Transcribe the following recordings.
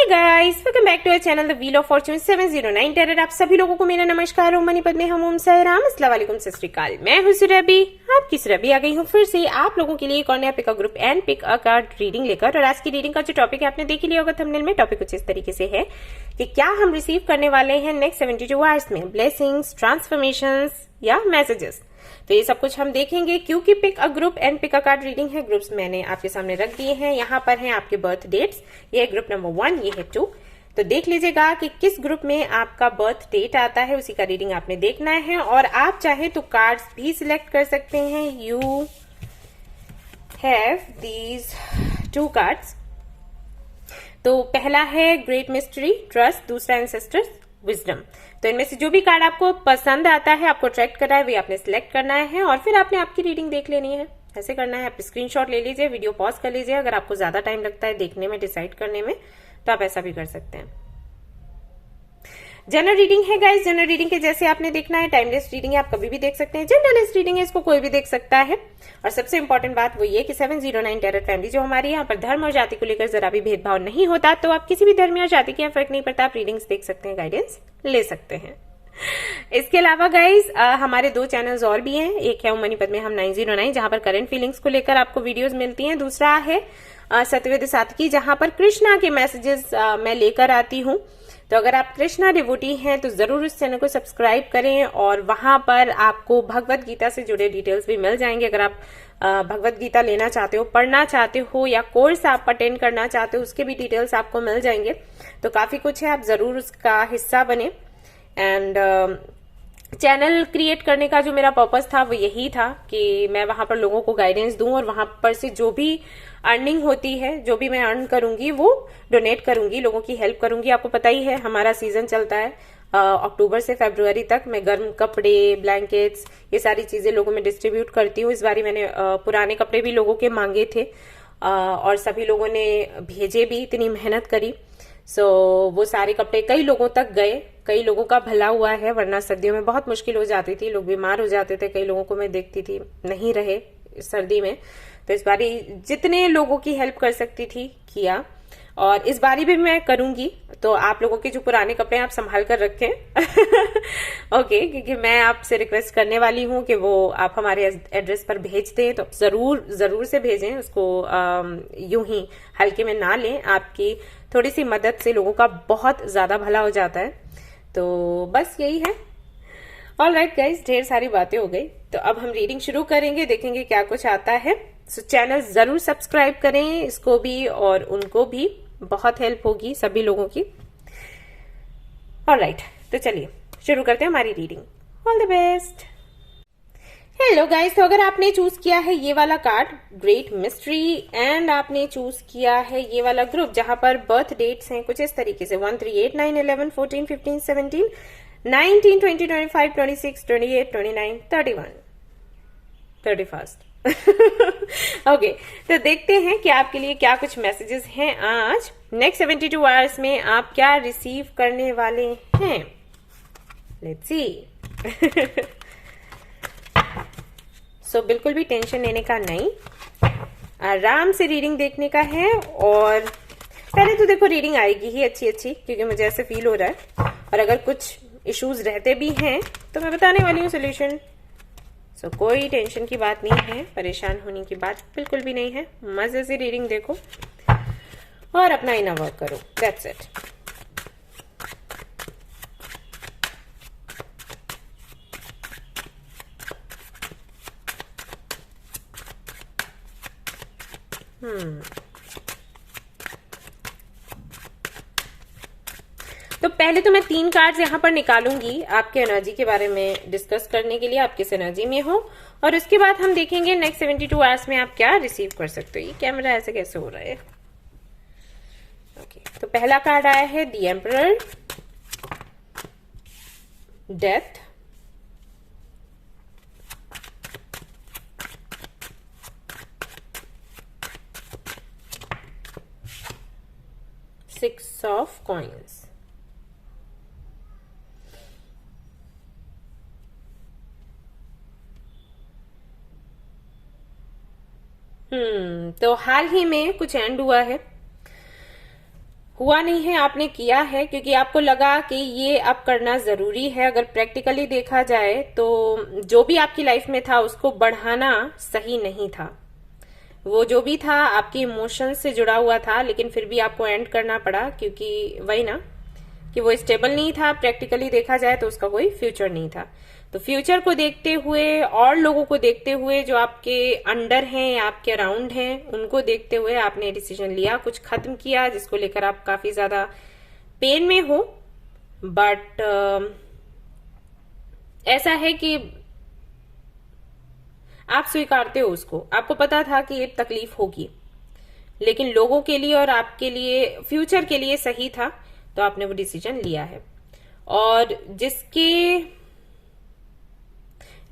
Guys, welcome back to our channel the wheel of fortune 709 tarot. आप सभी लोगों को मेरा नमस्कार। ओम मनी पद्मे हम ओम साईराम, अस्सलाम वालेकुम, सत श्री अकाल। मैं हूं सुरभि, आपकी सुरभि आ गई हूं फिर से आप लोगों के लिए एक और नया pick a group and pick a card reading लेकर। और आज की रीडिंग का जो टॉपिक है आपने देख लिया होगा थंबनेल में। टॉपिक कुछ इस तरीके से है कि क्या हम रिसीव करने वाले हैं नेक्स्ट 72 आवर्स में ब्लेसिंग्स, ट्रांसफॉर्मेशंस या मैसेजेस। तो ये सब कुछ हम देखेंगे क्योंकि pick a group and pick a card reading है। ग्रुप्स मैंने आपके सामने रख दिए हैं। यहाँ पर हैं आपके बर्थ डेट्स। ये है ग्रुप नंबर 1, ये है 2। तो देख लीजिएगा कि किस ग्रुप में आपका बर्थ डेट आता है, उसी का रीडिंग आपने देखना है। और आप चाहे तो कार्ड्स भी सिलेक्ट कर सकते हैं। You have these 2 cards. तो पहला है ग्रेट मिस्ट्री, ट्रस्ट, दूसरा एंसेस्टर्स, विजडम। तो इनमें से जो भी कार्ड आपको पसंद आता है, आपको अट्रैक्ट कर रहा है, वही आपने सिलेक्ट करना है और फिर आपने आपकी रीडिंग देख लेनी है। ऐसे करना है। आप स्क्रीनशॉट ले लीजिए, वीडियो पॉज कर लीजिए। अगर आपको ज्यादा टाइम लगता है देखने में, डिसाइड करने में, तो आप ऐसा भी कर सकते हैं। जनरल रीडिंग है गाइस। जनरल रीडिंग के जैसे आपने देखना है। टाइमलेस रीडिंग है, आप कभी भी देख सकते हैं। जनरलिस्ट रीडिंग है, इसको कोई भी देख सकता है। और सबसे इंपॉर्टेंट बात वो ये कि 709 टेरर फैमिली जो हमारी, यहाँ पर धर्म और जाति को लेकर जरा भी भेदभाव नहीं होता। तो आप किसी भी धर्म या जाति के यहाँ फर्क नहीं पड़ता, आप रीडिंग्स देख सकते हैं, गाइडेंस ले सकते हैं। इसके अलावा गाइज हमारे 2 चैनल्स और भी हैं। एक है ओम मनी पद्मे हम 909, जहां पर करंट फीलिंग्स को लेकर आपको वीडियोस मिलती हैं। दूसरा है सत्यवेद सात्विकी, जहां पर कृष्णा के मैसेजेस मैं लेकर आती हूं। तो अगर आप कृष्णा डिवोटी हैं तो जरूर उस चैनल को सब्सक्राइब करें और वहां पर आपको भगवत गीता से जुड़े डिटेल्स भी मिल जाएंगे। अगर आप भगवत गीता लेना चाहते हो, पढ़ना चाहते हो या कोर्स आप अटेंड करना चाहते हो, उसके भी डिटेल्स आपको मिल जाएंगे। तो काफी कुछ है, आप जरूर उसका हिस्सा बने। एंड चैनल क्रिएट करने का जो मेरा पर्पस था वो यही था कि मैं वहां पर लोगों को गाइडेंस दूं और वहां पर से जो भी अर्निंग होती है, जो भी मैं अर्न करूंगी वो डोनेट करूंगी, लोगों की हेल्प करूंगी। आपको पता ही है हमारा सीजन चलता है अक्टूबर से फरवरी तक। मैं गर्म कपड़े, ब्लैंकेट्स, ये सारी चीजें लोगों में डिस्ट्रीब्यूट करती हूँ। इस बार मैंने पुराने कपड़े भी लोगों के मांगे थे और सभी लोगों ने भेजे भी, इतनी मेहनत करी। वो सारे कपड़े कई लोगों तक गए, कई लोगों का भला हुआ है, वरना सर्दियों में बहुत मुश्किल हो जाती थी, लोग बीमार हो जाते थे। कई लोगों को मैं देखती थी नहीं रहे सर्दी में। तो इस बारी जितने लोगों की हेल्प कर सकती थी किया और इस बारी भी मैं करूंगी। तो आप लोगों के जो पुराने कपड़े आप संभाल कर रखें ओके, क्योंकि मैं आपसे रिक्वेस्ट करने वाली हूं कि वो आप हमारे एड्रेस पर भेज दें। तो जरूर से भेजें उसको, यूं ही हल्के में ना लें। आपकी थोड़ी सी मदद से लोगों का बहुत ज्यादा भला हो जाता है। तो बस यही है। ऑलराइट गाइस, ढेर सारी बातें हो गई। तो अब हम रीडिंग शुरू करेंगे, देखेंगे क्या कुछ आता है। सो चैनल जरूर सब्सक्राइब करें, इसको भी और उनको भी, बहुत हेल्प होगी सभी लोगों की। ऑलराइट, तो चलिए शुरू करते हैं हमारी reading. All the best. Hello guys, तो अगर आपने चूज किया है ये वाला कार्ड ग्रेट मिस्ट्री एंड आपने चूज किया है ये वाला ग्रुप जहां पर बर्थ डेट्स हैं कुछ इस तरीके से 1, 3, 8, 9, 11, 14, 15, 17, 19, 20, 25, 26, 28, 29, 31, 31st ओके, तो देखते हैं कि आपके लिए क्या कुछ मैसेजेस हैं आज। नेक्स्ट 72 आवर्स में आप क्या रिसीव करने वाले हैं, लेट्स सी। सो बिल्कुल भी टेंशन लेने का नहीं, आराम से रीडिंग देखने का है। और पहले तो देखो रीडिंग आएगी ही अच्छी अच्छी, क्योंकि मुझे ऐसे फील हो रहा है। और अगर कुछ इश्यूज रहते भी हैं तो मैं बताने वाली हूँ सोल्यूशन। सो कोई टेंशन की बात नहीं है, परेशान होने की बात बिल्कुल भी नहीं है। मजे से रीडिंग देखो और अपना इनर वर्क करो, दैट्स इट। तो पहले तो मैं 3 कार्ड्स यहाँ पर निकालूंगी आपके एनर्जी के बारे में डिस्कस करने के लिए, आप किस एनर्जी में हो। और उसके बाद हम देखेंगे नेक्स्ट 72 आवर्स में आप क्या रिसीव कर सकते हो। ये कैमरा ऐसे कैसे हो रहा है। ओके, तो पहला कार्ड आया है the emperor, death, six of coins. तो हाल ही में कुछ एंड हुआ है हुआ नहीं है, आपने किया है क्योंकि आपको लगा कि ये अब करना जरूरी है। अगर प्रैक्टिकली देखा जाए तो जो भी आपकी लाइफ में था उसको बढ़ाना सही नहीं था। वो जो भी था आपके इमोशंस से जुड़ा हुआ था, लेकिन फिर भी आपको एंड करना पड़ा क्योंकि वही ना कि वो स्टेबल नहीं था। प्रैक्टिकली देखा जाए तो उसका कोई फ्यूचर नहीं था। तो फ्यूचर को देखते हुए और लोगों को देखते हुए जो आपके अंडर हैं या आपके अराउंड हैं, उनको देखते हुए आपने डिसीजन लिया, कुछ खत्म किया जिसको लेकर आप काफी ज्यादा पेन में हो। बट ऐसा है कि आप स्वीकारते हो उसको। आपको पता था कि ये तकलीफ होगी, लेकिन लोगों के लिए और आपके लिए, फ्यूचर के लिए सही था, तो आपने वो डिसीजन लिया है। और जिसके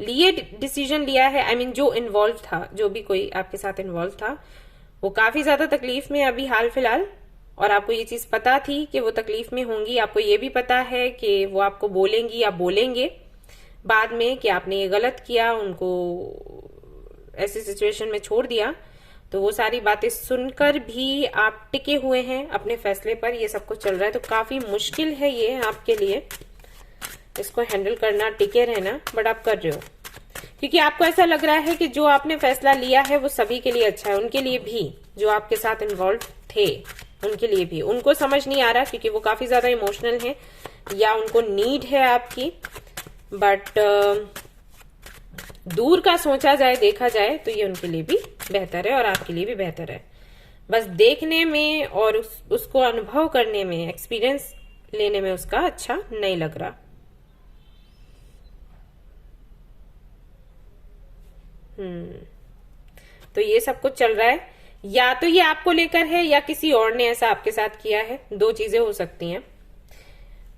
लिए डिसीजन लिया है, आई मीन जो इन्वॉल्व था, जो भी कोई आपके साथ इन्वॉल्व था, वो काफी ज्यादा तकलीफ में अभी हाल फिलहाल। और आपको ये चीज पता थी कि वो तकलीफ में होंगी। आपको ये भी पता है कि वो आपको बोलेंगी या बोलेंगे बाद में कि आपने ये गलत किया, उनको ऐसी सिचुएशन में छोड़ दिया। तो वो सारी बातें सुनकर भी आप टिके हुए हैं अपने फैसले पर। ये सब कुछ चल रहा है तो काफी मुश्किल है ये आपके लिए, इसको हैंडल करना, टिके रहना, बट आप कर रहे हो क्योंकि आपको ऐसा लग रहा है कि जो आपने फैसला लिया है वो सभी के लिए अच्छा है। उनके लिए भी, जो आपके साथ इन्वॉल्व थे उनके लिए भी। उनको समझ नहीं आ रहा क्योंकि वो काफी ज्यादा इमोशनल है या उनको नीड है आपकी। बट दूर का सोचा जाए, देखा जाए तो ये उनके लिए भी बेहतर है और आपके लिए भी बेहतर है। बस देखने में और उसको अनुभव करने में, एक्सपीरियंस लेने में उसका अच्छा नहीं लग रहा। तो ये सब कुछ चल रहा है। या तो ये आपको लेकर है या किसी और ने ऐसा आपके साथ किया है। दो चीजें हो सकती हैं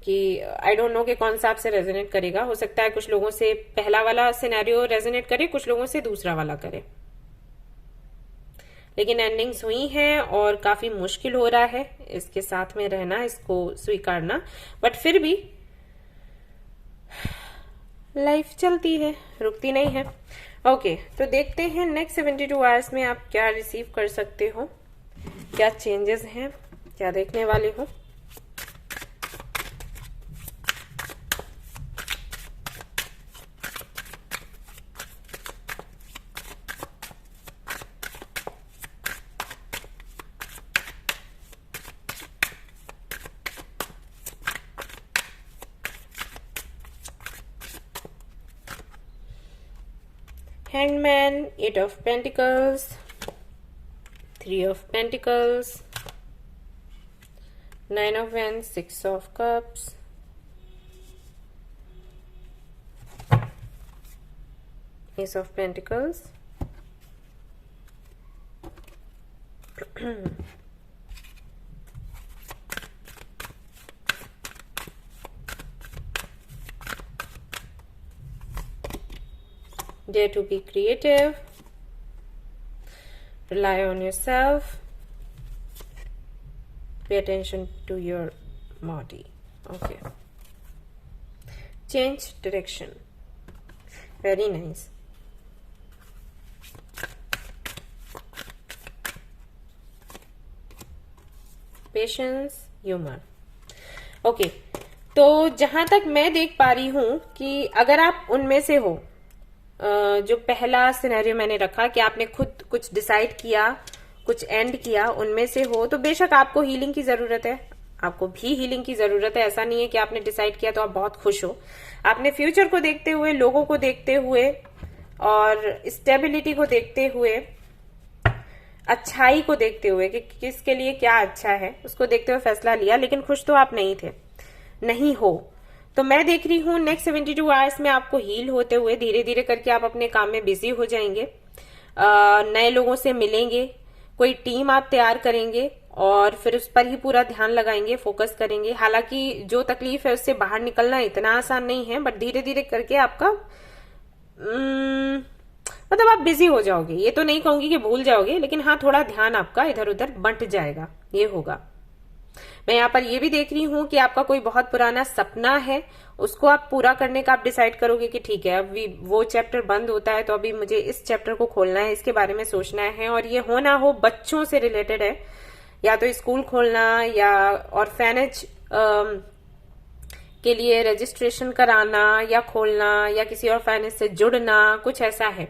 कि आई डोंट नो कि कौन सा आपसे रेजोनेट करेगा। हो सकता है कुछ लोगों से पहला वाला सिनेरियो रेजोनेट करे, कुछ लोगों से दूसरा वाला करे। लेकिन एंडिंग्स हुई हैं और काफी मुश्किल हो रहा है इसके साथ में रहना, इसको स्वीकारना। बट फिर भी लाइफ चलती है, रुकती नहीं है। ओके, तो देखते हैं नेक्स्ट 72 आवर्स में आप क्या रिसीव कर सकते हो, क्या चेंजेस हैं, क्या देखने वाले हो। Hangman, 8 of Pentacles, 3 of Pentacles, 9 of Wands, 6 of Cups, Ace of Pentacles, dare to be creative, rely on yourself, pay attention to your body. Okay, change direction, very nice. Patience, humour. Okay, तो जहां तक मैं देख पा रही हूं कि अगर आप उनमें से हो, जो पहला सिनेरियो मैंने रखा कि आपने खुद कुछ डिसाइड किया, कुछ एंड किया, उनमें से हो, तो बेशक आपको हीलिंग की जरूरत है। आपको भी हीलिंग की जरूरत है। ऐसा नहीं है कि आपने डिसाइड किया तो आप बहुत खुश हो। आपने फ्यूचर को देखते हुए, लोगों को देखते हुए और स्टेबिलिटी को देखते हुए, अच्छाई को देखते हुए कि किसके लिए क्या अच्छा है, उसको देखते हुए फैसला लिया। लेकिन खुश तो आप नहीं थे, नहीं हो। तो मैं देख रही हूँ नेक्स्ट 72 आवर्स में आपको हील होते हुए धीरे धीरे करके आप अपने काम में बिजी हो जाएंगे, नए लोगों से मिलेंगे, कोई टीम आप तैयार करेंगे और फिर उस पर ही पूरा ध्यान लगाएंगे, फोकस करेंगे। हालांकि जो तकलीफ है उससे बाहर निकलना इतना आसान नहीं है, बट धीरे धीरे करके आपका मतलब आप बिजी हो जाओगे। ये तो नहीं कहूंगी कि भूल जाओगे, लेकिन हाँ, थोड़ा ध्यान आपका इधर उधर बंट जाएगा, ये होगा। मैं यहाँ पर ये भी देख रही हूँ कि आपका कोई बहुत पुराना सपना है, उसको आप पूरा करने का आप डिसाइड करोगे कि ठीक है, अभी वो चैप्टर बंद होता है तो अभी मुझे इस चैप्टर को खोलना है, इसके बारे में सोचना है। और ये हो ना हो बच्चों से रिलेटेड है या तो स्कूल खोलना या ऑर्फेनेज के लिए रजिस्ट्रेशन कराना या खोलना या किसी ऑर्फेनेज से जुड़ना, कुछ ऐसा है।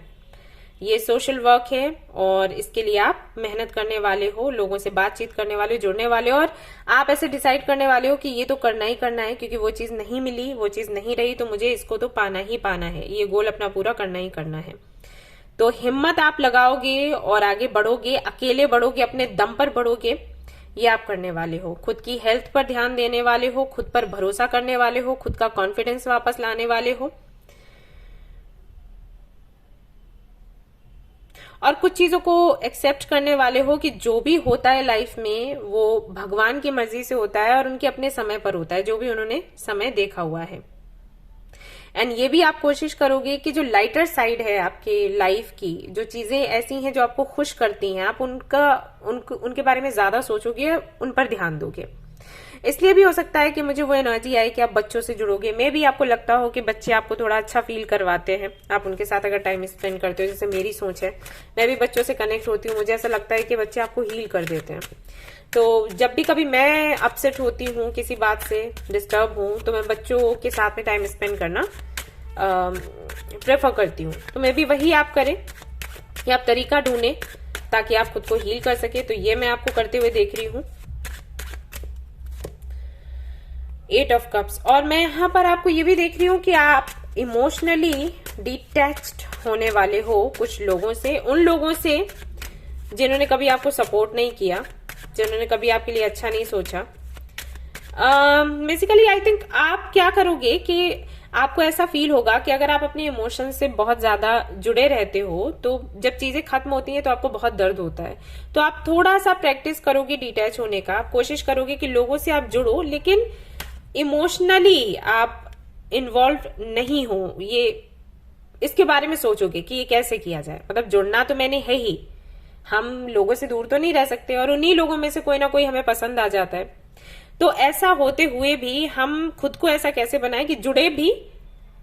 ये सोशल वर्क है और इसके लिए आप मेहनत करने वाले हो, लोगों से बातचीत करने वाले हो, जुड़ने वाले हो, और आप ऐसे डिसाइड करने वाले हो कि ये तो करना ही करना है, क्योंकि वो चीज नहीं मिली, वो चीज नहीं रही, तो मुझे इसको तो पाना ही पाना है, ये गोल अपना पूरा करना ही करना है। तो हिम्मत आप लगाओगे और आगे बढ़ोगे, अकेले बढ़ोगे, अपने दम पर बढ़ोगे, ये आप करने वाले हो। खुद की हेल्थ पर ध्यान देने वाले हो, खुद पर भरोसा करने वाले हो, खुद का कॉन्फिडेंस वापस लाने वाले हो, और कुछ चीजों को एक्सेप्ट करने वाले हो कि जो भी होता है लाइफ में वो भगवान की मर्जी से होता है और उनके अपने समय पर होता है, जो भी उन्होंने समय देखा हुआ है। एंड ये भी आप कोशिश करोगे कि जो लाइटर साइड है आपके लाइफ की, जो चीजें ऐसी हैं जो आपको खुश करती हैं, आप उनके बारे में ज्यादा सोचोगे, उन पर ध्यान दोगे। इसलिए भी हो सकता है कि मुझे वो एनर्जी आए कि आप बच्चों से जुड़ोगे। मे भी आपको लगता हो कि बच्चे आपको थोड़ा अच्छा फील करवाते हैं, आप उनके साथ अगर टाइम स्पेंड करते हो, जैसे मेरी सोच है, मैं भी बच्चों से कनेक्ट होती हूँ, मुझे ऐसा लगता है कि बच्चे आपको हील कर देते हैं। तो जब भी कभी मैं अपसेट होती हूँ, किसी बात से डिस्टर्ब हूँ, तो मैं बच्चों के साथ में टाइम स्पेंड करना प्रेफर करती हूँ। तो मैं भी वही आप करें कि आप तरीका ढूंढें ताकि आप खुद को हील कर सके। तो ये मैं आपको करते हुए देख रही हूँ, 8 ऑफ कप्स। और मैं यहाँ पर आपको ये भी देख रही हूँ कि आप इमोशनली डिटैच्ड होने वाले हो कुछ लोगों से, उन लोगों से जिन्होंने कभी आपको सपोर्ट नहीं किया, जिन्होंने कभी आपके लिए अच्छा नहीं सोचा। बेसिकली आई थिंक आप क्या करोगे कि आपको ऐसा फील होगा कि अगर आप अपने इमोशन से बहुत ज्यादा जुड़े रहते हो, तो जब चीजें खत्म होती हैं तो आपको बहुत दर्द होता है। तो आप थोड़ा सा प्रैक्टिस करोगे डिटैच होने का, आप कोशिश करोगे कि लोगों से आप जुड़ो लेकिन इमोशनली आप इन्वॉल्व नहीं हो। ये इसके बारे में सोचोगे कि ये कैसे किया जाए। मतलब जुड़ना तो मैंने है ही, हम लोगों से दूर तो नहीं रह सकते, और उन्हीं लोगों में से कोई ना कोई हमें पसंद आ जाता है। तो ऐसा होते हुए भी हम खुद को ऐसा कैसे बनाएं कि जुड़े भी,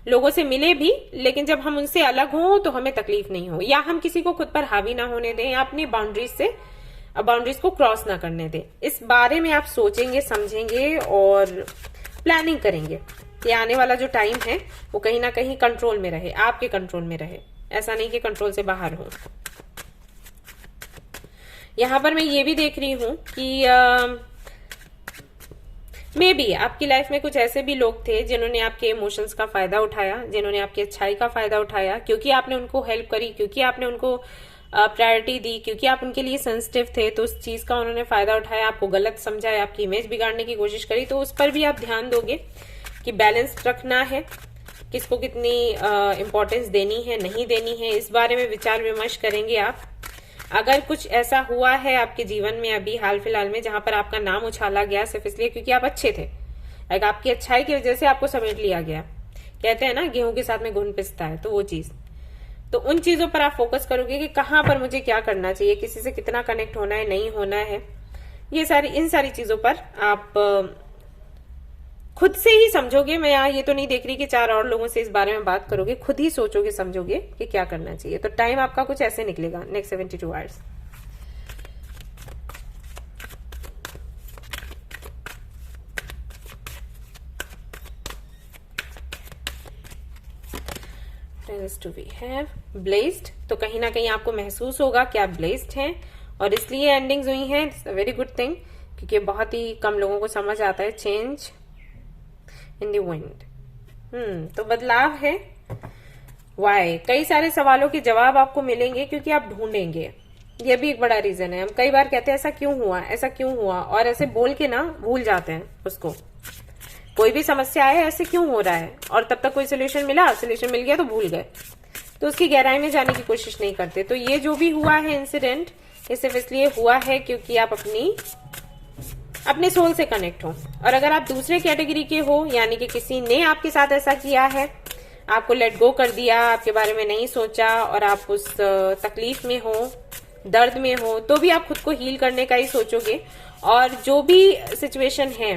लोगों से मिले भी, लेकिन जब हम उनसे अलग हों तो हमें तकलीफ नहीं हो, या हम किसी को खुद पर हावी ना होने दें, या अपनी बाउंड्रीज को क्रॉस ना करने दें। इस बारे में आप सोचेंगे, समझेंगे और प्लानिंग करेंगे कि आने वाला जो टाइम है वो कहीं ना कहीं कंट्रोल में रहे, आपके कंट्रोल में रहे, ऐसा नहीं कि कंट्रोल से बाहर हो। यहां पर मैं ये भी देख रही हूं कि मे बी आपकी लाइफ में कुछ ऐसे भी लोग थे जिन्होंने आपके इमोशंस का फायदा उठाया, जिन्होंने आपकी अच्छाई का फायदा उठाया, क्योंकि आपने उनको हेल्प करी, क्योंकि आपने उनको प्रायोरिटी दी, क्योंकि आप उनके लिए सेंसिटिव थे, तो उस चीज का उन्होंने फायदा उठाया, आपको गलत समझा, आपकी इमेज बिगाड़ने की कोशिश करी। तो उस पर भी आप ध्यान दोगे कि बैलेंस रखना है, किसको कितनी इंपॉर्टेंस देनी है, नहीं देनी है, इस बारे में विचार विमर्श करेंगे आप। अगर कुछ ऐसा हुआ है आपके जीवन में अभी हाल फिलहाल में जहां पर आपका नाम उछाला गया सिर्फ इसलिए क्योंकि आप अच्छे थे, लाइक आपकी अच्छाई की वजह से आपको समेट लिया गया, कहते हैं ना गेहूं के साथ में घुन पिसता है, तो वो चीज, तो उन चीजों पर आप फोकस करोगे कि कहां पर मुझे क्या करना चाहिए, किसी से कितना कनेक्ट होना है, नहीं होना है, इन सारी चीजों पर आप खुद से ही समझोगे। मैं यहाँ ये तो नहीं देख रही कि 4 और लोगों से इस बारे में बात करोगे, खुद ही सोचोगे, समझोगे कि क्या करना चाहिए। तो टाइम आपका कुछ ऐसे निकलेगा next 72 hours. To be have blessed, तो कहीं ना कहीं आपको महसूस होगा कि आप ब्लेस्ड हैं, और इसलिए एंडिंग्स हुई हैं। It's a very good thing, क्योंकि बहुत ही कम लोगों को समझ आता है चेंज इन द विंड। तो बदलाव है। वाई, कई सारे सवालों के जवाब आपको मिलेंगे क्योंकि आप ढूंढेंगे, ये भी एक बड़ा रीजन है। हम कई बार कहते हैं ऐसा क्यों हुआ, ऐसा क्यों हुआ, और ऐसे बोल के ना भूल जाते हैं उसको। कोई भी समस्या आए ऐसे क्यों हो रहा है, और तब तक कोई सोल्यूशन मिल गया तो भूल गए, तो उसकी गहराई में जाने की कोशिश नहीं करते। तो ये जो भी हुआ है इंसिडेंट, ये सिर्फ इसलिए हुआ है क्योंकि आप अपने सोल से कनेक्ट हो। और अगर आप दूसरे कैटेगरी के हो, यानी कि किसी ने आपके साथ ऐसा किया है, आपको लेट गो कर दिया, आपके बारे में नहीं सोचा, और आप उस तकलीफ में हो, दर्द में हो, तो भी आप खुद को हील करने का ही सोचोगे, और जो भी सिचुएशन है,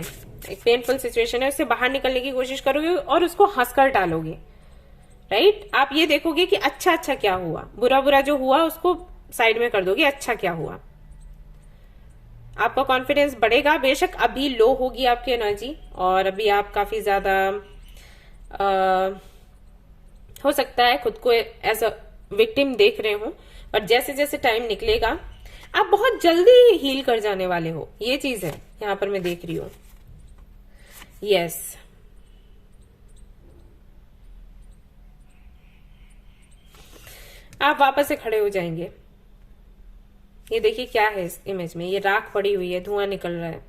एक पेनफुल सिचुएशन है, उससे बाहर निकलने की कोशिश करोगे और उसको हंसकर टालोगे। राइट, आप ये देखोगे कि अच्छा क्या हुआ, बुरा जो हुआ उसको साइड में कर दोगे, अच्छा क्या हुआ। आपका कॉन्फिडेंस बढ़ेगा। बेशक अभी लो होगी आपकी एनर्जी और अभी आप काफी ज्यादा हो सकता है खुद को एज अ विक्टिम देख रहे हो, पर जैसे जैसे टाइम निकलेगा आप बहुत जल्दी हील कर जाने वाले हो। ये चीज है यहां पर मैं देख रही हूं। यस, आप वापस से खड़े हो जाएंगे। ये देखिए क्या है इस इमेज में, ये राख पड़ी हुई है, धुआं निकल रहा है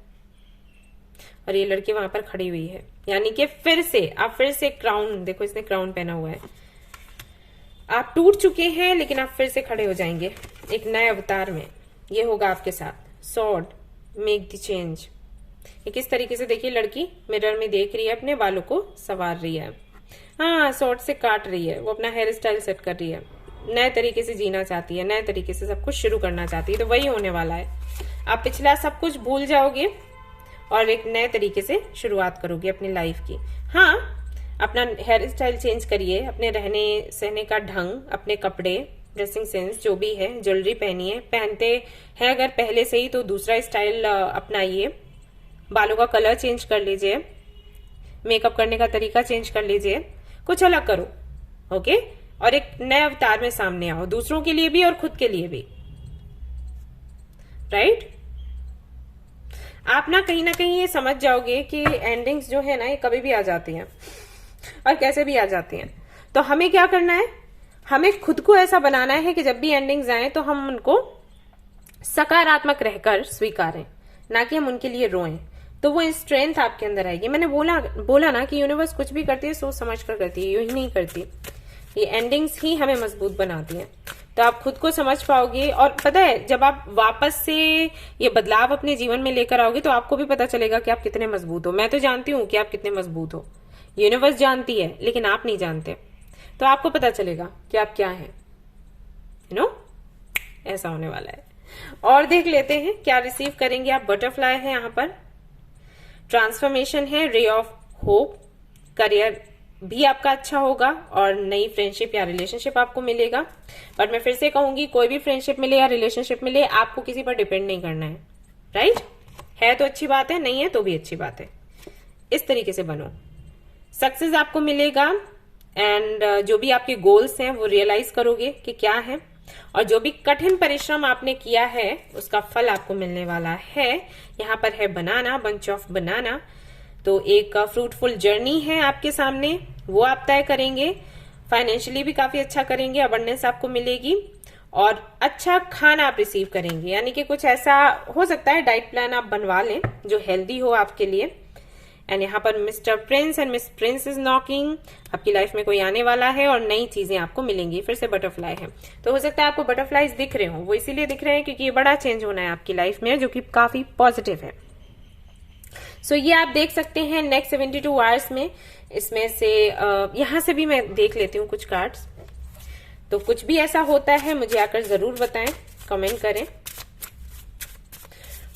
और ये लड़की वहां पर खड़ी हुई है। यानी कि फिर से आप फिर से क्राउन, देखो इसने क्राउन पहना हुआ है। आप टूट चुके हैं लेकिन आप फिर से खड़े हो जाएंगे एक नए अवतार में। ये होगा आपके साथ। Sword, make the change. ये किस तरीके से देखिए लड़की मिरर में देख रही है, अपने बालों को संवार रही है। हाँ, सॉर्ड से काट रही है, वो अपना हेयर स्टाइल सेट कर रही है, नए तरीके से जीना चाहती है, नए तरीके से सब कुछ शुरू करना चाहती है। तो वही होने वाला है। आप पिछला सब कुछ भूल जाओगे और एक नए तरीके से शुरुआत करोगे अपनी लाइफ की। हाँ, अपना हेयर स्टाइल चेंज करिए, अपने रहने सहने का ढंग, अपने कपड़े, ड्रेसिंग सेंस जो भी है, ज्वेलरी पहनिए, पहनते हैं अगर पहले से ही तो दूसरा स्टाइल अपनाइए, बालों का कलर चेंज कर लीजिए, मेकअप करने का तरीका चेंज कर लीजिए, कुछ अलग करो। ओके, और एक नए अवतार में सामने आओ, दूसरों के लिए भी और खुद के लिए भी। राइट? आप ना कहीं ये समझ जाओगे कि एंडिंग्स जो है ना ये कभी भी आ जाती हैं और कैसे भी आ जाती हैं। तो हमें क्या करना है, हमें खुद को ऐसा बनाना है कि जब भी एंडिंग्स आए तो हम उनको सकारात्मक रहकर स्वीकारें, ना कि हम उनके लिए रोएं। तो वो स्ट्रेंथ आपके अंदर आएगी। मैंने बोला ना कि यूनिवर्स कुछ भी करती है सोच समझ कर करती है, यूं ही नहीं करती। ये एंडिंग्स ही हमें मजबूत बनाती हैं। तो आप खुद को समझ पाओगे और पता है जब आप वापस से ये बदलाव अपने जीवन में लेकर आओगे तो आपको भी पता चलेगा कि आप कितने मजबूत हो। मैं तो जानती हूँ कि आप कितने मजबूत हो, यूनिवर्स जानती है, लेकिन आप नहीं जानते। तो आपको पता चलेगा कि आप क्या हैं। ऐसा होने वाला है। और देख लेते हैं क्या रिसीव करेंगे आप। बटरफ्लाई है यहाँ पर, ट्रांसफॉर्मेशन है, रे ऑफ होप, करियर भी आपका अच्छा होगा और नई फ्रेंडशिप या रिलेशनशिप आपको मिलेगा। बट मैं फिर से कहूंगी, कोई भी फ्रेंडशिप मिले या रिलेशनशिप मिले, आपको किसी पर डिपेंड नहीं करना है। राइट? है तो अच्छी बात है, नहीं है तो भी अच्छी बात है। इस तरीके से बनो, सक्सेस आपको मिलेगा एंड जो भी आपके गोल्स हैं वो रियलाइज करोगे कि क्या है, और जो भी कठिन परिश्रम आपने किया है उसका फल आपको मिलने वाला है। यहाँ पर है बनाना, बंच ऑफ बनाना। तो एक फ्रूटफुल जर्नी है आपके सामने, वो आप तय करेंगे। फाइनेंशियली भी काफी अच्छा करेंगे, अबंडेंस आपको मिलेगी और अच्छा खाना आप रिसीव करेंगे। यानी कि कुछ ऐसा हो सकता है डाइट प्लान आप बनवा लें जो हेल्दी हो आपके लिए। एंड यहाँ पर mister Prince and miss Prince is knocking. आपकी लाइफ में कोई आने वाला है और नई चीजें आपको मिलेंगी। फिर से बटरफ्लाई है, तो हो सकता है आपको बटरफ्लाईज दिख रहे हो, वो इसीलिए दिख रहे हैं क्योंकि ये बड़ा चेंज होना है आपकी लाइफ में जो कि काफी पॉजिटिव है। सो ये आप देख सकते हैं नेक्स्ट 72 आवर्स में। इसमें से यहां से भी मैं देख लेती हूँ कुछ कार्ड्स। तो कुछ भी ऐसा होता है मुझे आकर जरूर बताएं, कमेंट करें।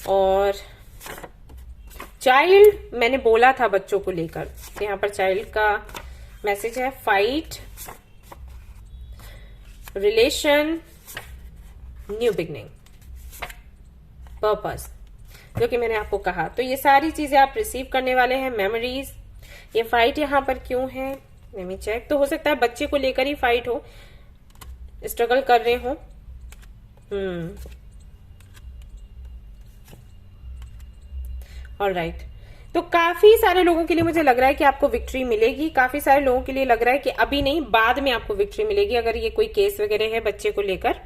और चाइल्ड मैंने बोला था बच्चों को लेकर, तो यहाँ पर चाइल्ड का मैसेज है, fight, relation, new beginning, purpose, जो कि मैंने आपको कहा। तो ये सारी चीजें आप रिसीव करने वाले हैं। मेमोरीज, ये फाइट यहाँ पर क्यों है, लेट मी चेक। तो हो सकता है बच्चे को लेकर ही फाइट हो, स्ट्रगल कर रहे हो। ऑलराइट, तो काफी सारे लोगों के लिए मुझे लग रहा है कि आपको विक्ट्री मिलेगी। काफी सारे लोगों के लिए लग रहा है कि अभी नहीं, बाद में आपको विक्ट्री मिलेगी। अगर ये कोई केस वगैरह है बच्चे को लेकर,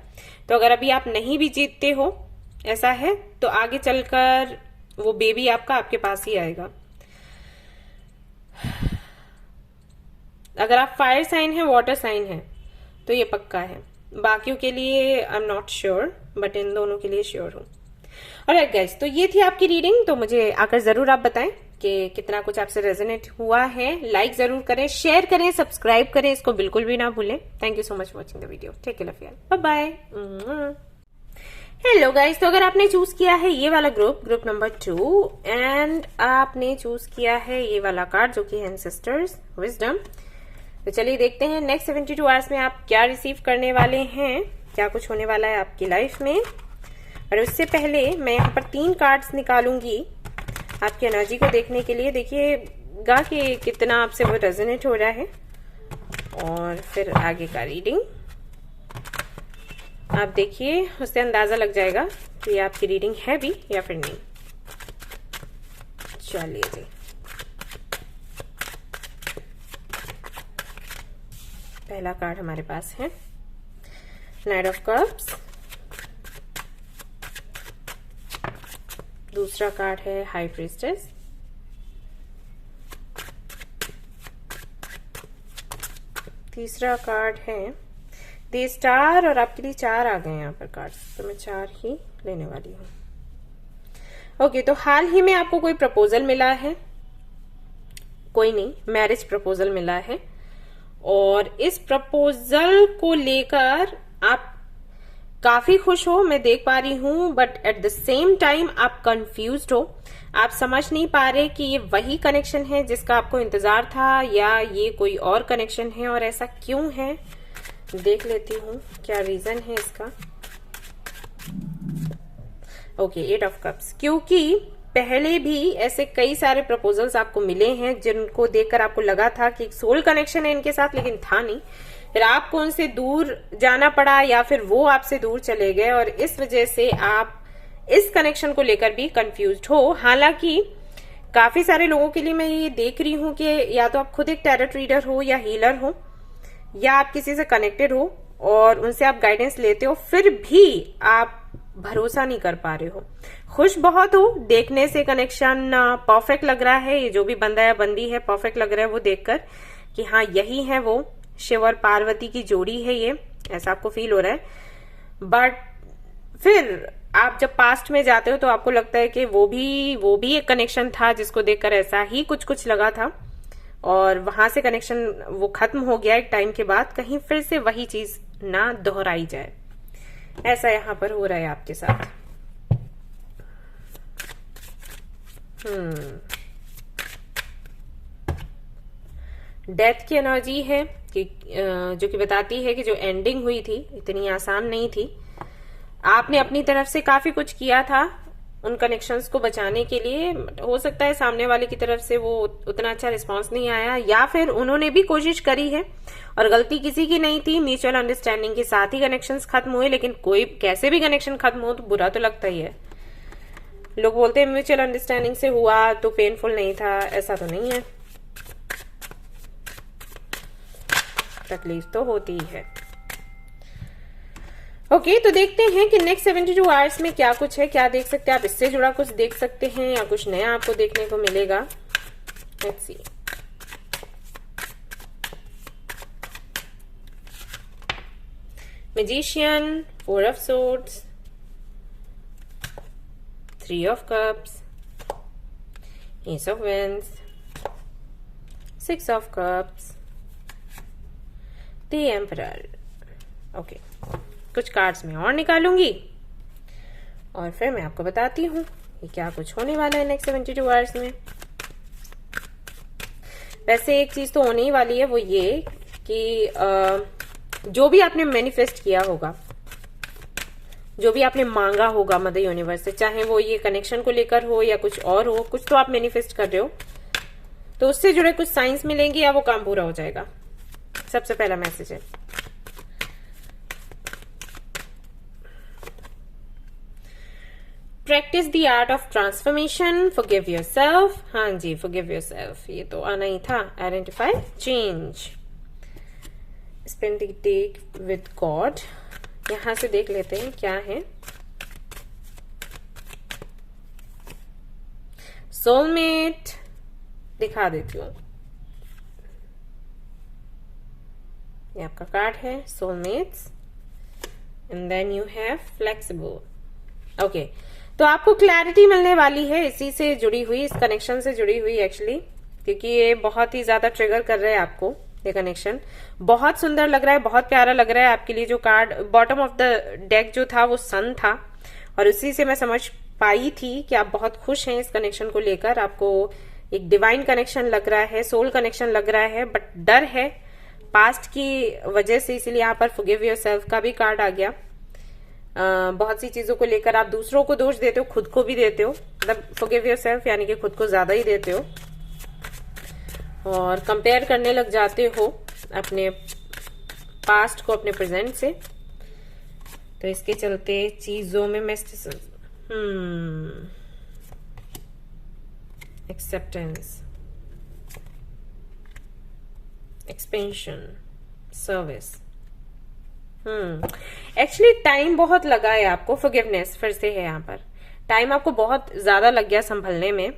तो अगर अभी आप नहीं भी जीतते हो, ऐसा है, तो आगे चलकर वो बेबी आपके पास ही आएगा। अगर आप फायर साइन है, वाटर साइन है, तो ये पक्का है। बाकियों के लिए I am not sure, but in दोनों के लिए श्योर हूं। ऑलराइट गाइस, तो ये थी आपकी रीडिंग। तो मुझे आकर जरूर आप बताएं कि कितना कुछ आपसे रेजोनेट हुआ है। लाइक जरूर करें, शेयर करें, सब्सक्राइब करें, इसको बिल्कुल भी ना भूलें। Thank you so much watching the video. Take care of your, bye bye. Hello guys, तो अगर आपने चूज किया है ये वाला ग्रुप नंबर 2 एंड आपने चूज किया है ये वाला कार्ड जो कि है एंसेस्टर्स विजडम, तो चलिए देखते हैं नेक्स्ट 72 आवर्स में आप क्या रिसीव करने वाले हैं, क्या कुछ होने वाला है आपकी लाइफ में। और उससे पहले मैं यहाँ पर 3 कार्ड्स निकालूंगी आपकी एनर्जी को देखने के लिए। देखिएगा कि कितना आपसे वो रेजोनेट हो रहा है, और फिर आगे का रीडिंग आप देखिए, उससे अंदाजा लग जाएगा कि आपकी रीडिंग है भी या फिर नहीं। चलिए जी, पहला कार्ड हमारे पास है नाइट ऑफ कप्स, दूसरा कार्ड है हाई प्रीस्टेस, तीसरा कार्ड है द स्टार, और आपके लिए 4 आ गए यहाँ पर कार्ड्स, तो मैं 4 ही लेने वाली हूँ। ओके, तो हाल ही में आपको कोई प्रपोजल मिला है, कोई नहीं, मैरिज प्रपोजल मिला है, और इस प्रपोजल को लेकर आप काफी खुश हो, मैं देख पा रही हूं, but at the same time आप कंफ्यूज्ड हो। आप समझ नहीं पा रहे कि ये वही कनेक्शन है जिसका आपको इंतजार था या ये कोई और कनेक्शन है, और ऐसा क्यों है देख लेती हूँ क्या रीजन है इसका। ओके, 8 ऑफ कप्स, क्योंकि पहले भी ऐसे कई सारे प्रपोजल्स आपको मिले हैं जिनको देखकर आपको लगा था कि एक सोल कनेक्शन है इनके साथ, लेकिन था नहीं। फिर आपको उनसे दूर जाना पड़ा या फिर वो आपसे दूर चले गए, और इस वजह से आप इस कनेक्शन को लेकर भी कंफ्यूज्ड हो। हालांकि काफी सारे लोगों के लिए मैं ये देख रही हूं कि या तो आप खुद एक टैरोट रीडर हो या हीलर हो, या आप किसी से कनेक्टेड हो और उनसे आप गाइडेंस लेते हो, फिर भी आप भरोसा नहीं कर पा रहे हो। खुश बहुत हो, देखने से कनेक्शन परफेक्ट लग रहा है, ये जो भी बंदा या बंदी है परफेक्ट लग रहा है वो देखकर कि हाँ यही है वो, शिव और पार्वती की जोड़ी है ये, ऐसा आपको फील हो रहा है। बट फिर आप जब पास्ट में जाते हो तो आपको लगता है कि वो भी एक कनेक्शन था जिसको देखकर ऐसा ही कुछ लगा था, और वहां से कनेक्शन वो खत्म हो गया एक टाइम के बाद, कहीं फिर से वही चीज ना दोहराई जाए, ऐसा यहां पर हो रहा है आपके साथ। डेथ की एनर्जी है कि जो कि बताती है कि जो एंडिंग हुई थी इतनी आसान नहीं थी। आपने अपनी तरफ से काफी कुछ किया था उन कनेक्शंस को बचाने के लिए, हो सकता है सामने वाले की तरफ से वो उतना अच्छा रिस्पांस नहीं आया, या फिर उन्होंने भी कोशिश करी है और गलती किसी की नहीं थी। म्यूचुअल अंडरस्टैंडिंग के साथ ही कनेक्शंस खत्म हुए, लेकिन कोई कैसे भी कनेक्शन खत्म हो तो बुरा तो लगता ही है। लोग बोलते हैं म्यूचुअल अंडरस्टैंडिंग से हुआ तो पेनफुल नहीं था, ऐसा तो नहीं है, तकलीफ तो होती ही है। ओके, तो देखते हैं कि नेक्स्ट 72 आवर्स में क्या कुछ है, क्या देख सकते हैं आप, इससे जुड़ा कुछ देख सकते हैं या कुछ नया आपको देखने को मिलेगा। Let's see. Magician, 4 of swords, 3 of cups, ace of wands, 6 of cups, the emperor. Okay, कुछ कार्ड्स में और निकालूंगी और फिर मैं आपको बताती हूँ कि क्या कुछ होने वाला है नेक्स्ट 72 आवर्स में। वैसे एक चीज तो होने ही वाली है, वो ये कि जो भी आपने मैनिफेस्ट किया होगा, जो भी आपने मांगा होगा मदर यूनिवर्स से, चाहे वो ये कनेक्शन को लेकर हो या कुछ और हो, कुछ तो आप मैनिफेस्ट कर रहे हो, तो उससे जुड़े कुछ साइंस मिलेंगे या वो काम पूरा हो जाएगा। सबसे पहला मैसेज है practice the art of transformation, forgive yourself. हाँ जी, फॉरगिव योरसेल्फ, ये तो आना ही था। Identify change, spend the day with God. यहां से देख लेते हैं क्या है। सोलमेट दिखा देती हूँ, ये आपका कार्ड है soulmates, and then you have flexible. Okay, तो आपको क्लैरिटी मिलने वाली है इसी से जुड़ी हुई, इस कनेक्शन से जुड़ी हुई एक्चुअली, क्योंकि ये बहुत ही ज्यादा ट्रिगर कर रहा है आपको। ये कनेक्शन बहुत सुंदर लग रहा है, बहुत प्यारा लग रहा है। आपके लिए जो card bottom of the deck जो था वो सन था, और उसी से मैं समझ पाई थी कि आप बहुत खुश हैं इस कनेक्शन को लेकर। आपको एक डिवाइन कनेक्शन लग रहा है, सोल कनेक्शन लग रहा है, बट डर है पास्ट की वजह से, इसीलिए यहाँ पर फॉरगिव योरसेल्फ का भी कार्ड आ गया। बहुत सी चीजों को लेकर आप दूसरों को दोष देते हो, खुद को भी देते हो, मतलब फॉरगिव योरसेल्फ यानी कि खुद को ज्यादा ही देते हो और कंपेयर करने लग जाते हो अपने पास्ट को अपने प्रेजेंट से। तो इसके चलते चीजों में acceptance, expansion, service. Actually time बहुत लगा है आपको, फॉरगिवनेस फिर से है यहाँ पर, टाइम आपको बहुत ज्यादा लग गया संभलने में।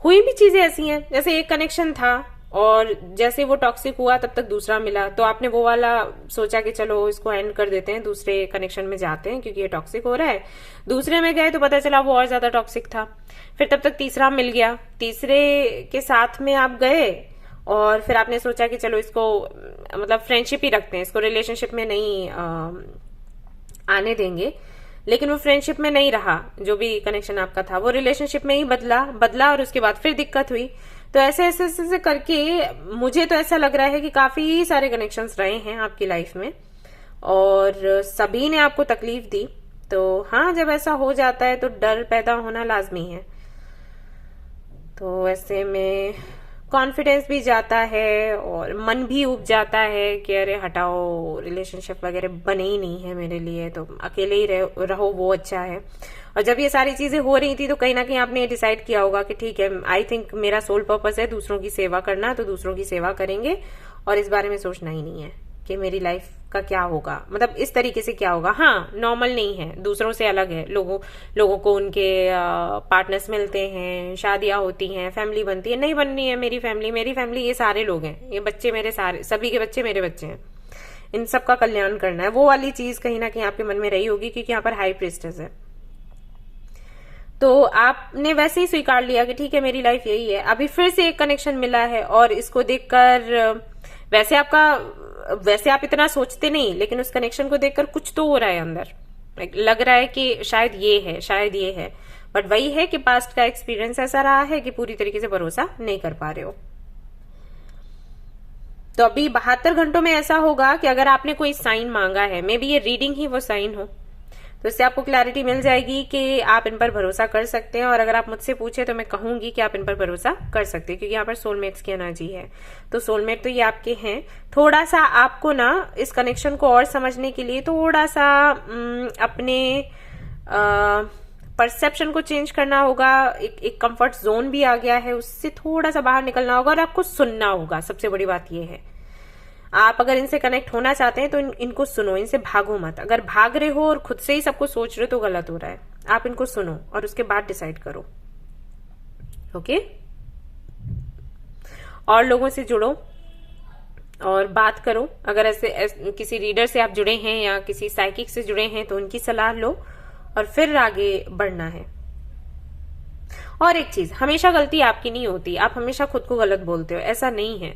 हुई भी चीजें ऐसी हैं, जैसे एक कनेक्शन था और जैसे वो टॉक्सिक हुआ तब तक दूसरा मिला, तो आपने वो वाला सोचा कि चलो इसको एंड कर देते हैं, दूसरे कनेक्शन में जाते हैं क्योंकि ये टॉक्सिक हो रहा है। दूसरे में गए तो पता चला वो और ज्यादा टॉक्सिक था, फिर तब तक तीसरा मिल गया, तीसरे के साथ में आप गए और फिर आपने सोचा कि चलो इसको मतलब फ्रेंडशिप ही रखते हैं, इसको रिलेशनशिप में नहीं आने देंगे, लेकिन वो फ्रेंडशिप में नहीं रहा, जो भी कनेक्शन आपका था वो रिलेशनशिप में ही बदला और उसके बाद फिर दिक्कत हुई। तो ऐसे ऐसे ऐसे करके मुझे तो ऐसा लग रहा है कि काफी सारे कनेक्शंस रहे हैं आपकी लाइफ में और सभी ने आपको तकलीफ दी। तो हाँ, जब ऐसा हो जाता है तो डर पैदा होना लाजमी है। तो ऐसे में कॉन्फिडेंस भी जाता है और मन भी उब जाता है कि अरे हटाओ, रिलेशनशिप वगैरह बने ही नहीं है मेरे लिए, तो अकेले ही रहो वो अच्छा है। और जब ये सारी चीजें हो रही थी तो कहीं ना कहीं आपने डिसाइड किया होगा कि ठीक है, आई थिंक मेरा सोल पर्पस है दूसरों की सेवा करना, तो दूसरों की सेवा करेंगे और इस बारे में सोचना ही नहीं है कि मेरी लाइफ का क्या होगा, मतलब इस तरीके से क्या होगा। हाँ, नॉर्मल नहीं है, दूसरों से अलग है। लोगों को उनके पार्टनर्स मिलते हैं, शादियां होती हैं, फैमिली बनती है, नहीं बननी है। मेरी फैमिली ये सारे लोग हैं, ये बच्चे मेरे सारे, सभी के बच्चे मेरे बच्चे हैं, इन सबका कल्याण करना है। वो वाली चीज कहीं ना कहीं आपके मन में रही होगी क्योंकि यहाँ पर हाई प्रीस्टेस है। तो आपने वैसे ही स्वीकार लिया कि ठीक है मेरी लाइफ यही है। अभी फिर से एक कनेक्शन मिला है और इसको देखकर वैसे आप इतना सोचते नहीं, लेकिन उस कनेक्शन को देखकर कुछ तो हो रहा है अंदर, लग रहा है कि शायद ये है, बट वही है कि पास्ट का एक्सपीरियंस ऐसा रहा है कि पूरी तरीके से भरोसा नहीं कर पा रहे हो। तो अभी 72 घंटों में ऐसा होगा कि अगर आपने कोई साइन मांगा है, मे बी ये रीडिंग ही वो साइन हो, तो इससे आपको क्लैरिटी मिल जाएगी कि आप इन पर भरोसा कर सकते हैं। और अगर आप मुझसे पूछे तो मैं कहूंगी कि आप इन पर भरोसा कर सकते हैं क्योंकि यहाँ पर सोलमेट्स की एनर्जी है। तो सोलमेट तो ये आपके हैं। थोड़ा सा आपको ना इस कनेक्शन को और समझने के लिए थोड़ा सा अपने परसेप्शन को चेंज करना होगा। एक कंफर्ट जोन भी आ गया है, उससे थोड़ा सा बाहर निकलना होगा और आपको सुनना होगा। सबसे बड़ी बात यह है, आप अगर इनसे कनेक्ट होना चाहते हैं तो इनको सुनो, इनसे भागो मत। अगर भाग रहे हो और खुद से ही सब कुछ सोच रहे हो तो गलत हो रहा है। आप इनको सुनो और उसके बाद डिसाइड करो। ओके, और लोगों से जुड़ो और बात करो। अगर ऐसे किसी रीडर से आप जुड़े हैं या किसी साइकिक से जुड़े हैं तो उनकी सलाह लो और फिर आगे बढ़ना है। और एक चीज, हमेशा गलती आपकी नहीं होती, आप हमेशा खुद को गलत बोलते हो, ऐसा नहीं है।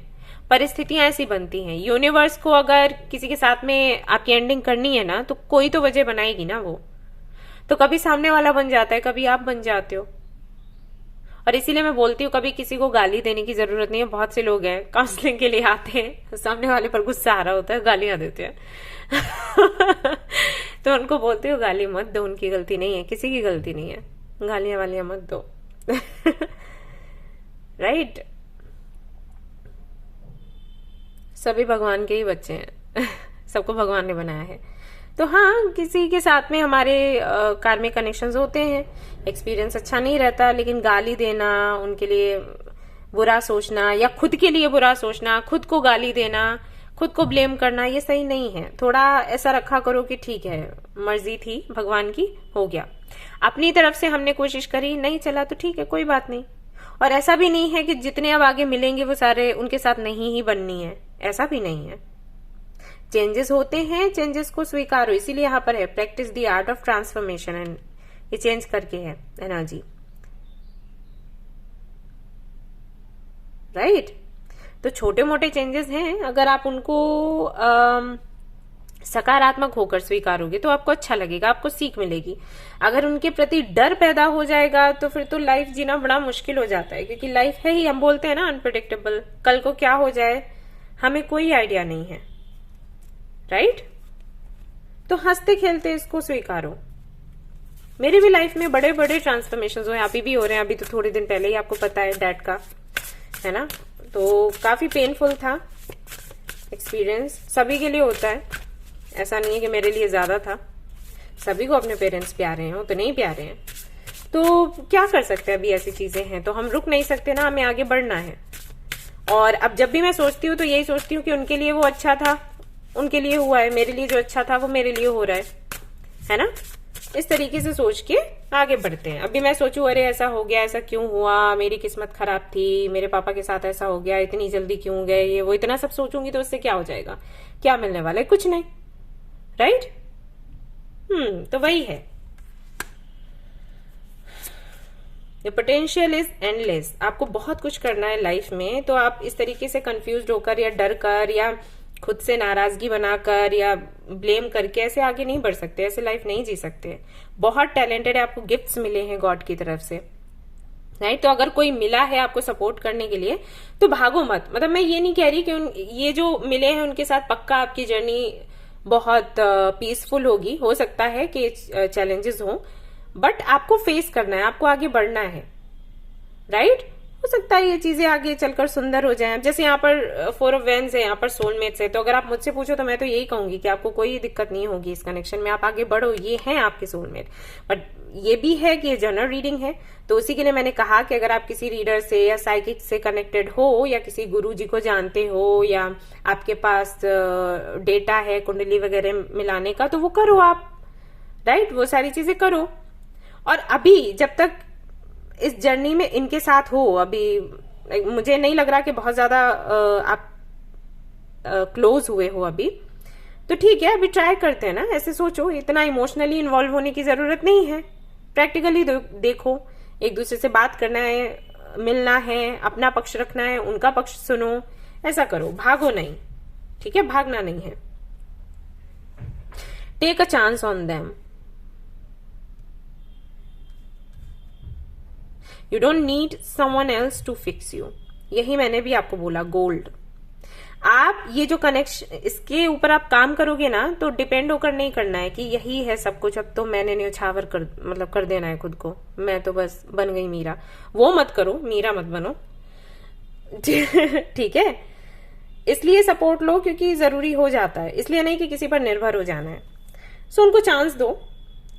परिस्थितियां ऐसी बनती हैं। यूनिवर्स को अगर किसी के साथ में आपकी एंडिंग करनी है ना, तो कोई तो वजह बनाएगी ना वो। तो कभी सामने वाला बन जाता है, कभी आप बन जाते हो। और इसीलिए मैं बोलती हूँ कभी किसी को गाली देने की जरूरत नहीं है। बहुत से लोग हैं काउंसलिंग के लिए आते हैं, सामने वाले पर गुस्सा आ रहा होता है, गालियां देते हैं तो उनको बोलती हूँ गाली मत दो, उनकी गलती नहीं है, किसी की गलती नहीं है, गालियां वालियां मत दो राइट सभी भगवान के ही बच्चे हैं सबको भगवान ने बनाया है। तो हाँ, किसी के साथ में हमारे कार्मिक कनेक्शंस होते हैं, एक्सपीरियंस अच्छा नहीं रहता, लेकिन गाली देना, उनके लिए बुरा सोचना या खुद के लिए बुरा सोचना, खुद को गाली देना, खुद को ब्लेम करना, ये सही नहीं है। थोड़ा ऐसा रखा करो कि ठीक है, मर्जी थी भगवान की, हो गया, अपनी तरफ से हमने कोशिश करी, नहीं चला तो ठीक है, कोई बात नहीं। और ऐसा भी नहीं है कि जितने अब आगे मिलेंगे वो सारे उनके साथ नहीं ही बननी है, ऐसा भी नहीं है। चेंजेस होते हैं, चेंजेस को स्वीकारो। इसीलिए यहाँ पर है practice the art of transformation, and ये चेंज करके है एनर्जी, राइट। तो छोटे मोटे चेंजेस हैं, अगर आप उनको सकारात्मक होकर स्वीकारोगे तो आपको अच्छा लगेगा, आपको सीख मिलेगी। अगर उनके प्रति डर पैदा हो जाएगा तो फिर तो लाइफ जीना बड़ा मुश्किल हो जाता है, क्योंकि लाइफ है ही, हम बोलते हैं ना, अनप्रेडिक्टेबल। कल को क्या हो जाए हमें कोई आइडिया नहीं है, राइट। तो हंसते खेलते इसको स्वीकारो। मेरी भी लाइफ में बड़े बड़े ट्रांसफॉर्मेशन हुए, अभी भी हो रहे हैं। अभी तो थोड़े दिन पहले ही आपको पता है डैड का, है ना, तो काफी पेनफुल था एक्सपीरियंस। सभी के लिए होता है, ऐसा नहीं है कि मेरे लिए ज्यादा था। सभी को अपने पेरेंट्स प्यारे हैं, उतने ही प्यारे हैं। तो क्या कर सकते हैं, अभी ऐसी चीजें हैं तो हम रुक नहीं सकते ना, हमें आगे बढ़ना है। और अब जब भी मैं सोचती हूँ तो यही सोचती हूँ कि उनके लिए वो अच्छा था, उनके लिए हुआ है, मेरे लिए जो अच्छा था वो मेरे लिए हो रहा है ना। इस तरीके से सोच के आगे बढ़ते हैं। अभी मैं सोचूं अरे ऐसा हो गया, ऐसा क्यों हुआ, मेरी किस्मत खराब थी, मेरे पापा के साथ ऐसा हो गया, इतनी जल्दी क्यों गए, ये वो इतना सब सोचूंगी तो उससे क्या हो जाएगा, क्या मिलने वाला है, कुछ नहीं, राइट। तो वही है, द पोटेंशियल इज एंडलेस। आपको बहुत कुछ करना है लाइफ में, तो आप इस तरीके से कंफ्यूज होकर या डर कर या खुद से नाराजगी बनाकर या ब्लेम करके ऐसे आगे नहीं बढ़ सकते, ऐसे लाइफ नहीं जी सकते। बहुत टैलेंटेड है, आपको गिफ्ट्स मिले हैं गॉड की तरफ से, राइट। तो अगर कोई मिला है आपको सपोर्ट करने के लिए तो भागो मत। मतलब मैं ये नहीं कह रही कि ये जो मिले हैं उनके साथ पक्का आपकी जर्नी बहुत पीसफुल होगी, हो सकता है कि चैलेंजेस हो, बट आपको फेस करना है, आपको आगे बढ़ना है, राइट। हो सकता है ये चीजें आगे चलकर सुंदर हो जाएं। जैसे यहाँ पर 4 ऑफ वैंड्स है, यहाँ पर सोलमेट्स है, तो अगर आप मुझसे पूछो तो मैं तो यही कहूंगी कि आपको कोई दिक्कत नहीं होगी इस कनेक्शन में, आप आगे बढ़ो, ये है आपके सोलमेट। बट ये भी है कि ये जनरल रीडिंग है, तो उसी के लिए मैंने कहा कि अगर आप किसी रीडर से या साइकिक से कनेक्टेड हो या किसी गुरु जी को जानते हो या आपके पास डेटा है कुंडली वगैरह मिलाने का, तो वो करो आप, राइट, वो सारी चीजें करो। और अभी जब तक इस जर्नी में इनके साथ हो, अभी मुझे नहीं लग रहा कि बहुत ज्यादा आप क्लोज हुए हो अभी, तो ठीक है, अभी ट्राई करते हैं ना। ऐसे सोचो, इतना इमोशनली इन्वॉल्व होने की जरूरत नहीं है, प्रैक्टिकली देखो, एक दूसरे से बात करना है, मिलना है, अपना पक्ष रखना है, उनका पक्ष सुनो, ऐसा करो, भागो नहीं, ठीक है, भागना नहीं है। Take a chance on them, you don't need someone else to fix you. यही मैंने भी आपको बोला, गोल्ड। आप ये जो कनेक्शन, इसके ऊपर आप काम करोगे ना, तो डिपेंड होकर नहीं करना है कि यही है सब कुछ, अब तो मैंने न्यौछावर कर देना है खुद को, मैं तो बस बन गई मीरा। वो मत करो, मीरा मत बनो, ठीक है। इसलिए सपोर्ट लो क्योंकि जरूरी हो जाता है, इसलिए नहीं कि किसी पर निर्भर हो जाना है। सो उनको चांस दो,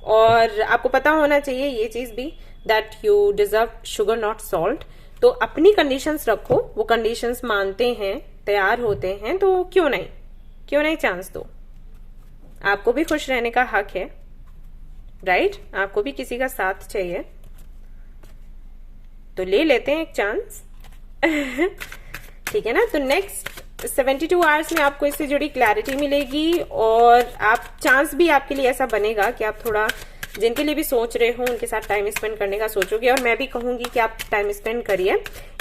और आपको पता होना चाहिए ये चीज भी, that you deserve sugar not salt. तो अपनी कंडीशंस रखो, वो कंडीशंस मानते हैं, तैयार होते हैं, तो क्यों नहीं चांस दो। आपको भी खुश रहने का हक है, राइट, आपको भी किसी का साथ चाहिए, तो ले लेते हैं एक चांस। ठीक है ना। तो नेक्स्ट 72 आवर्स में आपको इससे जुड़ी क्लैरिटी मिलेगी, और आप चांस भी आपके लिए ऐसा बनेगा कि आप थोड़ा, जिनके लिए भी सोच रहे हो उनके साथ टाइम स्पेंड करने का सोचोगे। और मैं भी कहूंगी कि आप टाइम स्पेंड करिए,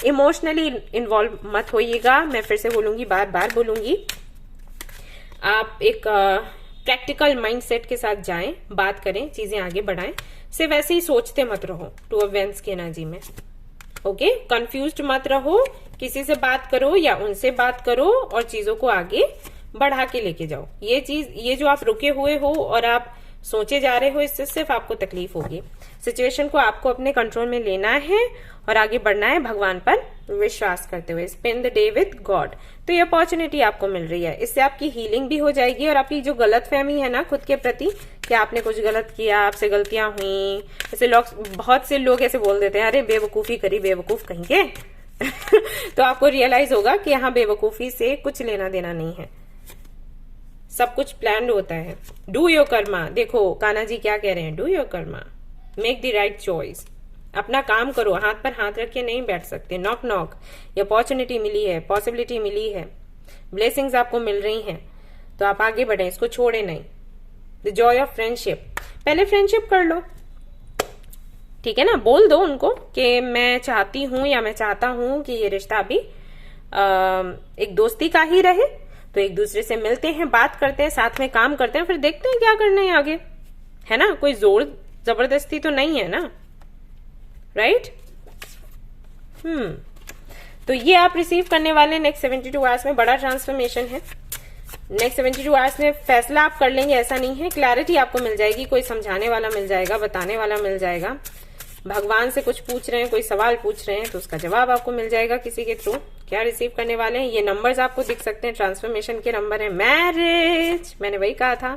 इमोशनली इन्वॉल्व मत होइएगा। मैं फिर से बोलूंगी, बार बार बोलूंगी, आप एक प्रैक्टिकल माइंडसेट के साथ जाएं, बात करें, चीजें आगे बढ़ाएं, सिर्फ वैसे ही सोचते मत रहो 2 ऑफ वैंड्स की एनर्जी में। ओके, कंफ्यूज्ड मत रहो, किसी से बात करो या उनसे बात करो और चीजों को आगे बढ़ा के लेके जाओ। ये जो आप रुके हुए हो और आप सोचे जा रहे हो, इससे सिर्फ आपको तकलीफ होगी। सिचुएशन को आपको अपने कंट्रोल में लेना है और आगे बढ़ना है भगवान पर विश्वास करते हुए। Spend the day with God. तो ये अपॉर्चुनिटी आपको मिल रही है, इससे आपकी हीलिंग भी हो जाएगी, और आपकी जो गलतफहमी है ना खुद के प्रति कि आपने कुछ गलत किया, आपसे गलतियां हुई, ऐसे लोग, बहुत से लोग ऐसे बोल देते हैं, अरे बेवकूफी करी, बेवकूफ कहीं के। तो आपको रियलाइज होगा कि यहाँ बेवकूफी से कुछ लेना देना नहीं है, सब कुछ प्लान्ड होता है। Do your Karma. देखो कान्हा जी क्या कह रहे हैं, do your Karma, make the right choice. अपना काम करो, हाथ पर हाथ रख के नहीं बैठ सकते। नॉक नॉक, ये अपॉर्चुनिटी मिली है, पॉसिबिलिटी मिली है, ब्लेसिंग्स आपको मिल रही हैं, तो आप आगे बढ़े, इसको छोड़े नहीं। द जॉय ऑफ फ्रेंडशिप, पहले फ्रेंडशिप कर लो, ठीक है ना। बोल दो उनको कि मैं चाहती हूं या मैं चाहता हूं कि ये रिश्ता अभी एक दोस्ती का ही रहे। तो एक दूसरे से मिलते हैं, बात करते हैं, साथ में काम करते हैं, फिर देखते हैं क्या करना है आगे, है ना। कोई जोर जबरदस्ती तो नहीं है ना, राइट। तो ये आप रिसीव करने वाले नेक्स्ट 72 आवर्स में। बड़ा ट्रांसफॉर्मेशन है, नेक्स्ट 72 आवर्स में फैसला आप कर लेंगे, ऐसा नहीं है। क्लैरिटी आपको मिल जाएगी, कोई समझाने वाला मिल जाएगा, बताने वाला मिल जाएगा। भगवान से कुछ पूछ रहे हैं, कोई सवाल पूछ रहे हैं तो उसका जवाब आपको मिल जाएगा किसी के थ्रू। क्या रिसीव करने वाले हैं, ये नंबर्स आपको दिख सकते हैं, ट्रांसफॉर्मेशन के नंबर है। मैरिज, मैंने वही कहा था,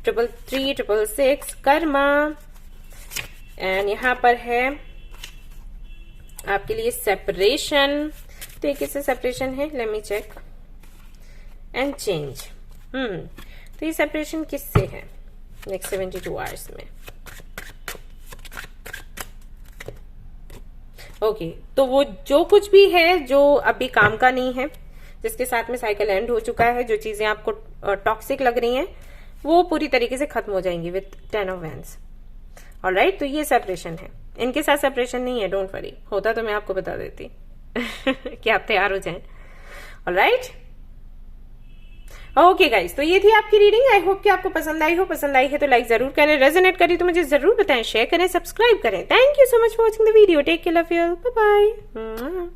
333, 666, कर्मा, एंड यहाँ पर है आपके लिए सेपरेशन। तो एक किससे सेपरेशन है, let me check, and change. तो ये सेपरेशन किससे है नेक्स्ट 72 आवर्स में? ओके, तो वो जो कुछ भी है जो अभी काम का नहीं है, जिसके साथ में साइकिल एंड हो चुका है, जो चीजें आपको टॉक्सिक लग रही हैं, वो पूरी तरीके से खत्म हो जाएंगी विथ 10 ऑफ वैंड्स। ऑलराइट, तो ये सेपरेशन है। इनके साथ सेपरेशन नहीं है, डोंट वरी, होता तो मैं आपको बता देती कि आप तैयार हो जाएं। ऑलराइट, ओके गाइस, तो ये थी आपकी रीडिंग। आई होप कि आपको पसंद आई हो। पसंद आई है तो लाइक जरूर करें, रेजोनेट करी तो मुझे जरूर बताएं, शेयर करें, सब्सक्राइब करें। Thank you so much for watching the video. Take care, love you, bye bye.